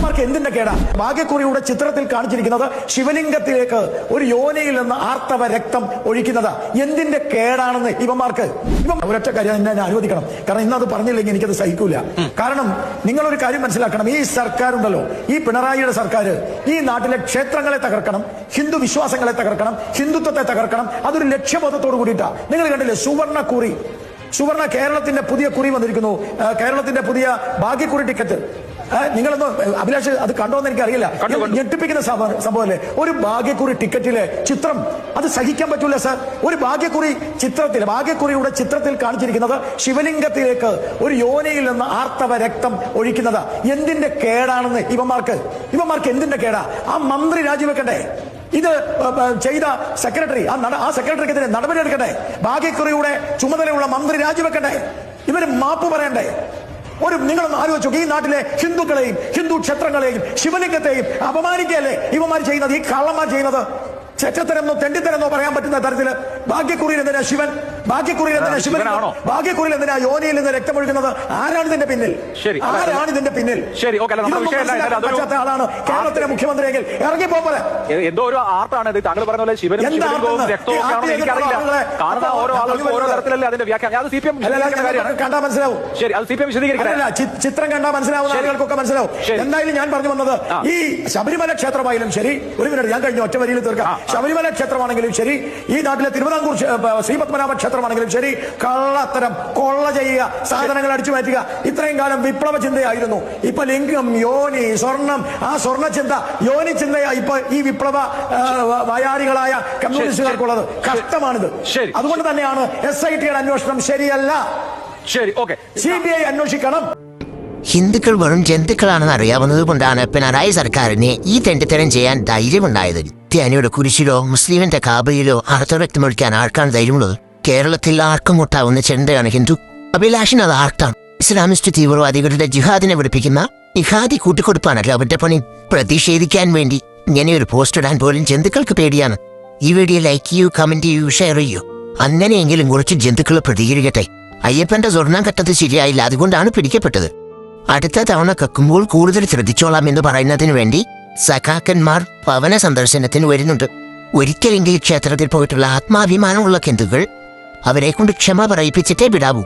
ഇവന്മാർക്ക് എന്തിന്റെ കേടാ? ഭാഗ്യക്കുറിയുടെ ചിത്രത്തിൽ കാണിച്ചിരിക്കുന്നത് ശിവലിംഗത്തിലേക്ക് ഒരു യോനിയിൽ നിന്ന് ആർത്തവ രക്തം ഒഴിക്കുന്നത് എന്തിന്റെ കേടാണെന്ന് ഇവന്മാർക്ക്. ഒരൊറ്റ കാര്യം എന്നെ അനുവദിക്കണം, കാരണം ഇന്നത് പറഞ്ഞില്ലെങ്കിൽ എനിക്കത് സഹിക്കൂല. കാരണം നിങ്ങളൊരു കാര്യം മനസ്സിലാക്കണം, ഈ സർക്കാർ ഉണ്ടല്ലോ, ഈ പിണറായിയുടെ സർക്കാർ ഈ നാട്ടിലെ ക്ഷേത്രങ്ങളെ തകർക്കണം, ഹിന്ദു വിശ്വാസങ്ങളെ തകർക്കണം, ഹിന്ദുത്വത്തെ തകർക്കണം. അതൊരു ലക്ഷ്യബോധത്തോട് കൂടിയിട്ടാ. നിങ്ങൾ കണ്ടില്ലേ സുവർണ കേരളത്തിന്റെ പുതിയ കുറി വന്നിരിക്കുന്നു, കേരളത്തിന്റെ പുതിയ ഭാഗ്യക്കുറി ടിക്കറ്റ്. നിങ്ങളൊന്ന് അഭിലാഷ് അത് കണ്ടോന്ന് എനിക്കറിയില്ല. ഞെട്ടിപ്പിക്കുന്ന സംഭവമല്ലേ ഒരു ഭാഗ്യക്കുറി ടിക്കറ്റിലെ ചിത്രം? അത് സഹിക്കാൻ പറ്റൂല സാർ. ഒരു ഭാഗ്യക്കുറി ഭാഗ്യക്കുറിയുടെ ചിത്രത്തിൽ കാണിച്ചിരിക്കുന്നത് ശിവലിംഗത്തിലേക്ക് ഒരു യോനിയിൽ നിന്ന് ആർത്തവ രക്തം ഒഴിക്കുന്നത് എന്തിന്റെ കേടാണെന്ന് ഇവന്മാർക്ക് എന്തിന്റെ കേടാ? ആ മന്ത്രി രാജിവെക്കണ്ടേ? ഇത് ചെയ്ത സെക്രട്ടറി, ആ സെക്രട്ടറിക്കെതിരെ നടപടി എടുക്കണ്ടേ? ഭാഗ്യക്കുറിയുടെ ചുമതലയുള്ള മന്ത്രി രാജിവെക്കണ്ടേ? ഇവര് മാപ്പ് പറയണ്ടേ? നിങ്ങളൊന്ന് ആലോചിച്ചു, ഈ നാട്ടിലെ ഹിന്ദുക്കളെയും ഹിന്ദു ക്ഷേത്രങ്ങളെയും ശിവലിംഗത്തെയും അപമാനിക്കുകയല്ലേ ഇവന്മാർ ചെയ്യുന്നത്, ഈ കള്ളന്മാർ ചെയ്യുന്നത്? ചെറ്റത്തരെന്നോ തെണ്ടിത്തരെന്നോ പറയാൻ പറ്റുന്ന തരത്തില് ഭാഗ്യക്കുറിയിൽ എന്തിനാ ശിവൻ, ഭാഗ്യക്കുറിയിൽ എന്തിനാ യോനിയിൽ നിന്ന് രക്തമൊഴുകുന്നത്? ആരാണ് ഇതിന്റെ പിന്നിൽ? പറ്റാത്ത ആളാണ് കേരളത്തിലെ മുഖ്യമന്ത്രിയെങ്കിൽ ഇറങ്ങിപ്പോപോലെ. എന്തോ ഒരു ആർട്ടാണ് ഇത്. താങ്കൾ പറഞ്ഞ പോലെ ശിവനും കണ്ടാ മനസ്സിലാവും. ചിത്രം കണ്ടാ മനസ്സിലാവുന്ന ആളുകൾക്കൊക്കെ മനസ്സിലാവും. എന്തായാലും ഞാൻ പറഞ്ഞു വന്നത്, ഈ ശബരിമല ക്ഷേത്രമായാലും ശരി, ഒരു മിനിറ്റ് ഞാൻ കഴിഞ്ഞ ഒറ്റ വരിയിൽ തീർക്കാം. ശബരിമല ക്ഷേത്രമാണെങ്കിലും ശരി, ഈ നാട്ടിലെ തിരുവിതാംകൂർ ശ്രീപത്മനാഭ ക്ഷേത്രമാണെങ്കിലും ശരി, കള്ളത്തരം കൊള്ള ചെയ്യുക, സാധനങ്ങൾ അടിച്ചു മാറ്റുക. ഇത്രയും കാലം വിപ്ലവ ചിന്തയായിരുന്നു. ഇപ്പൊ ലിംഗം, യോനി, സ്വർണം, ആ സ്വർണ്ണ ചിന്ത, യോനി ചിന്തയാ ഇപ്പൊ ഈ വിപ്ലവ വയാരികളായ കമ്മ്യൂണിസ്റ്റുകാർക്കുള്ളത്. കഷ്ടമാണിത്. അതുകൊണ്ട് തന്നെയാണ് SITയുടെ അന്വേഷണം ശരിയല്ല. CBI അന്വേഷിക്കണം. ഹിന്ദുക്കൾ വെറും ജന്തുക്കളാണെന്ന് അറിയാവുന്നത് കൊണ്ടാണ് പിണറായി സർക്കാരിനെ ഈ തെണ്ടിത്തരം ചെയ്യാൻ ധൈര്യമുണ്ടായത്. ക്രിസ്ത്യാനിയുടെ കുരിശിലോ മുസ്ലിമിന്റെ കാബയിലോ ആർത്തവ വ്യക്തമൊഴിക്കാൻ ആർക്കാണ് ധൈര്യമുള്ളത്? കേരളത്തിൽ ആർക്കും മുട്ടാവുന്ന ചെണ്ടയാണ് ഹിന്ദു. അഭിലാഷിന് അത് ആർട്ടാണ്. ഇസ്ലാമിസ്റ്റ് തീവ്രവാദികളുടെ ജിഹാദിനെ പഠിപ്പിക്കുന്ന ഇഹാദി കൂട്ടിക്കൊടുപ്പാണല്ലോ അവരുടെ പണി. പ്രതിഷേധിക്കാൻ വേണ്ടി ഇങ്ങനെയൊരു പോസ്റ്റ് ഇടാൻ പോലും ജന്തുക്കൾക്ക് പേടിയാണ്. ഈ വീഡിയോ ലൈക്ക് ചെയ്യൂ, കമന്റ് ചെയ്യൂ, ഷെയർ ചെയ്യൂ. അങ്ങനെയെങ്കിലും കുറച്ച് ജന്തുക്കൾ പ്രതികരിക്കട്ടെ. അയ്യപ്പന്റെ സ്വർണം കട്ടത് ശരിയായില്ല, അതുകൊണ്ടാണ് പിടിക്കപ്പെട്ടത്. അടുത്ത തവണ കക്കുമ്പോൾ കൂടുതൽ ശ്രദ്ധിച്ചോളാം എന്ന് പറയുന്നതിനു വേണ്ടി സഖാക്കന്മാർ ഭവന സന്ദർശനത്തിന് വരുന്നുണ്ട്. ഒരിക്കലെങ്കിൽ ക്ഷേത്രത്തിൽ പോയിട്ടുള്ള ആത്മാഭിമാനമുള്ള ഹിന്ദുക്കൾ അവരെ കൊണ്ട് ക്ഷമ പറയിപ്പിച്ചിട്ടേ വിടാവൂ.